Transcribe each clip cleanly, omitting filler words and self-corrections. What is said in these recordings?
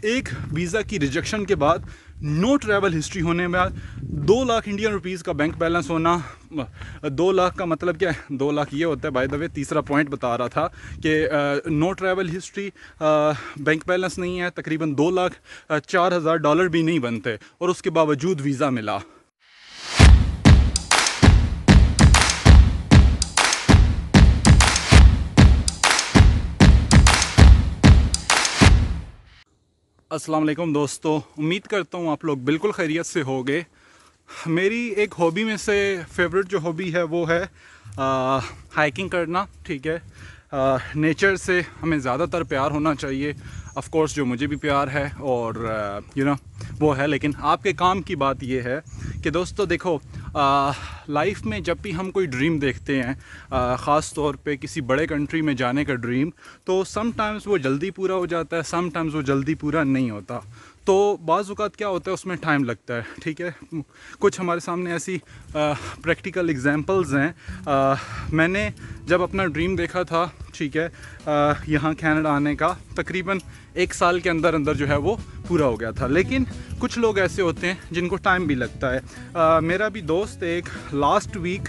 एक वीज़ा की रिजेक्शन के बाद नो ट्रैवल हिस्ट्री होने में 2 लाख इंडियन रुपीज़ का बैंक बैलेंस होना। 2 लाख का मतलब क्या है? 2 लाख ये होता है, बाय द वे तीसरा पॉइंट बता रहा था कि no travel history, bank balance नहीं है, तकरीबन 2 लाख 4,000 डॉलर भी नहीं बनते और उसके बावजूद वीज़ा मिला। अस्सलाम वालेकुम दोस्तों, उम्मीद करता हूँ आप लोग बिल्कुल खैरियत से होगे। मेरी एक हॉबी में से फेवरेट जो हॉबी है वो है हाइकिंग करना। ठीक है, नेचर से हमें ज़्यादातर प्यार होना चाहिए, ऑफ कोर्स जो मुझे भी प्यार है और वो है। लेकिन आपके काम की बात ये है कि दोस्तों देखो, लाइफ में जब भी हम कोई ड्रीम देखते हैं, ख़ास तौर पे किसी बड़े कंट्री में जाने का ड्रीम, तो समटाइम्स वो जल्दी पूरा हो जाता है, समटाइम्स वो जल्दी पूरा नहीं होता। तो बाज़ औक़ात क्या होता है, उसमें टाइम लगता है। ठीक है, कुछ हमारे सामने ऐसी प्रैक्टिकल एग्जांपल्स हैं। मैंने जब अपना ड्रीम देखा था, ठीक है, यहाँ कनाडा आने का, तकरीबन 1 साल के अंदर अंदर जो है वो पूरा हो गया था। लेकिन कुछ लोग ऐसे होते हैं जिनको टाइम भी लगता है। मेरा भी दोस्त एक लास्ट वीक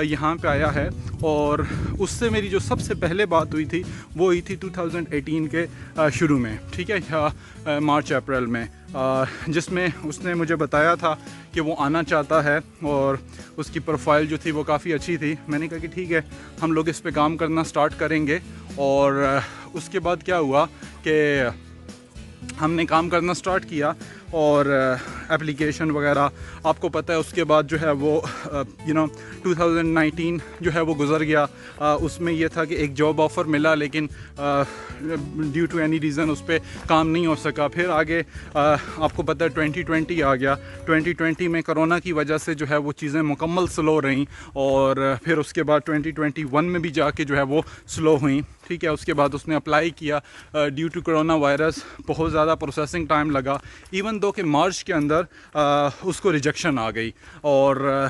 यहाँ पे आया है और उससे मेरी जो सबसे पहले बात हुई थी वो हुई थी 2018 के शुरू में। ठीक है, मार्च अप्रैल में, जिसमें उसने मुझे बताया था कि वो आना चाहता है और उसकी प्रोफाइल जो थी वो काफ़ी अच्छी थी। मैंने कहा कि ठीक है, हम लोग इस पे काम करना स्टार्ट करेंगे। और उसके बाद क्या हुआ कि हमने काम करना स्टार्ट किया और एप्लीकेशन वगैरह, आपको पता है, उसके बाद जो है वो 2019 जो है वो गुज़र गया। उसमें ये था कि एक जॉब ऑफ़र मिला, लेकिन ड्यू टू एनी रीज़न उस पर काम नहीं हो सका। फिर आगे आपको पता है 2020 आ गया। 2020 में कोरोना की वजह से जो है वो चीज़ें मुकम्मल स्लो रहीं और फिर उसके बाद 2021 में भी जाके जो है वो स्लो हुई। ठीक है, उसके बाद उसने अप्लाई किया, ड्यू टू कोरोना वायरस बहुत ज़्यादा प्रोसेसिंग टाइम लगा। इवन दो कि मार्च के अंदर उसको रिजेक्शन आ गई और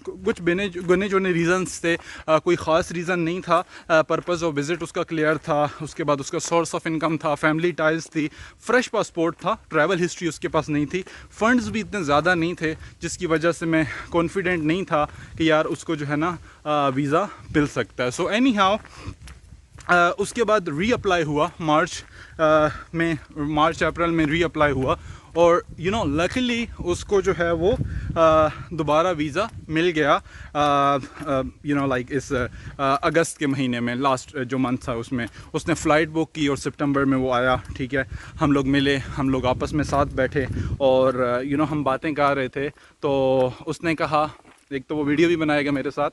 कुछ गुने चुने रीज़न्स थे, कोई ख़ास रीज़न नहीं था। पर्पज़ ऑफ विज़िट उसका क्लियर था, उसके बाद उसका सोर्स ऑफ इनकम था, फैमिली टाइज थी, फ्रेश पासपोर्ट था, ट्रैवल हिस्ट्री उसके पास नहीं थी, फ़ंड्स भी इतने ज़्यादा नहीं थे, जिसकी वजह से मैं कॉन्फिडेंट नहीं था कि यार उसको जो है ना वीज़ा मिल सकता है। सो एनी हाउ, उसके बाद रीअप्लाई हुआ मार्च अप्रैल में रीअप्लाई हुआ और लकीली उसको जो है वो दोबारा वीज़ा मिल गया, लाइक इस अगस्त के महीने में, लास्ट जो मंथ था उसमें उसने फ़्लाइट बुक की और सितंबर में वो आया। ठीक है, हम लोग मिले, हम लोग आपस में साथ बैठे और हम बातें कर रहे थे। तो उसने कहा, एक तो वो वीडियो भी बनाएगा मेरे साथ,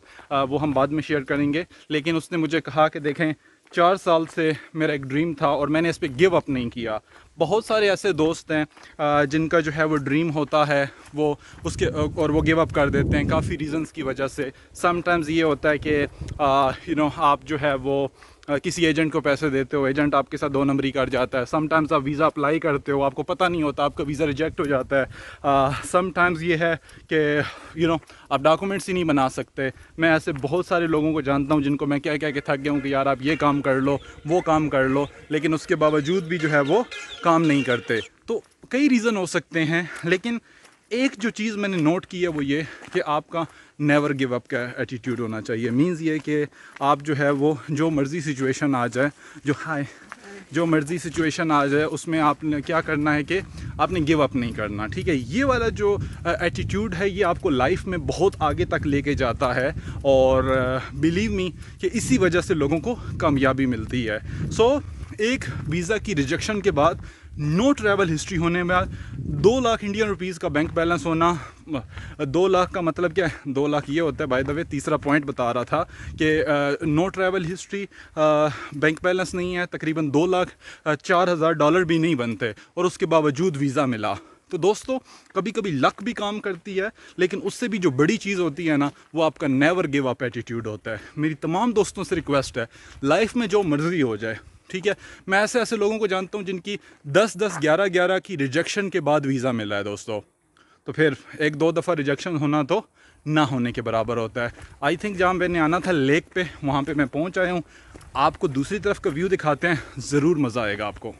वो हम बाद में शेयर करेंगे। लेकिन उसने मुझे कहा कि देखें, 4 साल से मेरा एक ड्रीम था और मैंने इस पर गिव अप नहीं किया। बहुत सारे ऐसे दोस्त हैं जिनका जो है वो ड्रीम होता है वो उसके और वो गिव अप कर देते हैं काफ़ी रीज़न्स की वजह से। समटाइम्स ये होता है कि आप जो है वो किसी एजेंट को पैसे देते हो, एजेंट आपके साथ 2 नंबरी कर जाता है। समटाइम्स आप वीज़ा अप्लाई करते हो, आपको पता नहीं होता, आपका वीज़ा रिजेक्ट हो जाता है। समटाइम्स ये है कि आप डॉक्यूमेंट्स ही नहीं बना सकते। मैं ऐसे बहुत सारे लोगों को जानता हूँ जिनको मैं कह के थक गया हूँ कि यार आप ये काम कर लो, वो काम कर लो, लेकिन उसके बावजूद भी जो है वो काम नहीं करते। तो कई रीज़न हो सकते हैं, लेकिन एक जो चीज़ मैंने नोट की है वो ये कि आपका नेवर गिव अप का एटीट्यूड होना चाहिए। मीन्स ये कि आप जो है वो जो मर्ज़ी सिचुएशन आ जाए, जो मर्ज़ी सिचुएशन आ जाए, उसमें आपने क्या करना है कि आपने गिव अप नहीं करना। ठीक है, ये वाला जो एटीट्यूड है ये आपको लाइफ में बहुत आगे तक लेके जाता है और बिलीव मी कि इसी वजह से लोगों को कामयाबी मिलती है। सो एक वीज़ा की रिजेक्शन के बाद नो ट्रैवल हिस्ट्री होने में 2 लाख इंडियन रुपीज़ का बैंक बैलेंस होना। 2 लाख का मतलब क्या है? 2 लाख ये होता है, बाय द वे तीसरा पॉइंट बता रहा था कि no travel history, bank balance नहीं है, तकरीबन 2 लाख 4,000 डॉलर भी नहीं बनते और उसके बावजूद वीज़ा मिला। तो दोस्तों, कभी कभी लक भी काम करती है, लेकिन उससे भी जो बड़ी चीज़ होती है ना, वो आपका नेवर गिव अप एटीट्यूड होता है। मेरी तमाम दोस्तों से रिक्वेस्ट है, लाइफ में जो मर्ज़ी हो जाए, ठीक है, मैं ऐसे लोगों को जानता हूँ जिनकी 10-10, 11-11 की रिजेक्शन के बाद वीज़ा मिला है दोस्तों। तो फिर 1-2 दफ़ा रिजेक्शन होना तो ना होने के बराबर होता है। आई थिंक जहाँ मैंने आना था लेक पे, वहाँ पे मैं पहुँच आया हूँ। आपको दूसरी तरफ का व्यू दिखाते हैं, ज़रूर मज़ा आएगा आपको।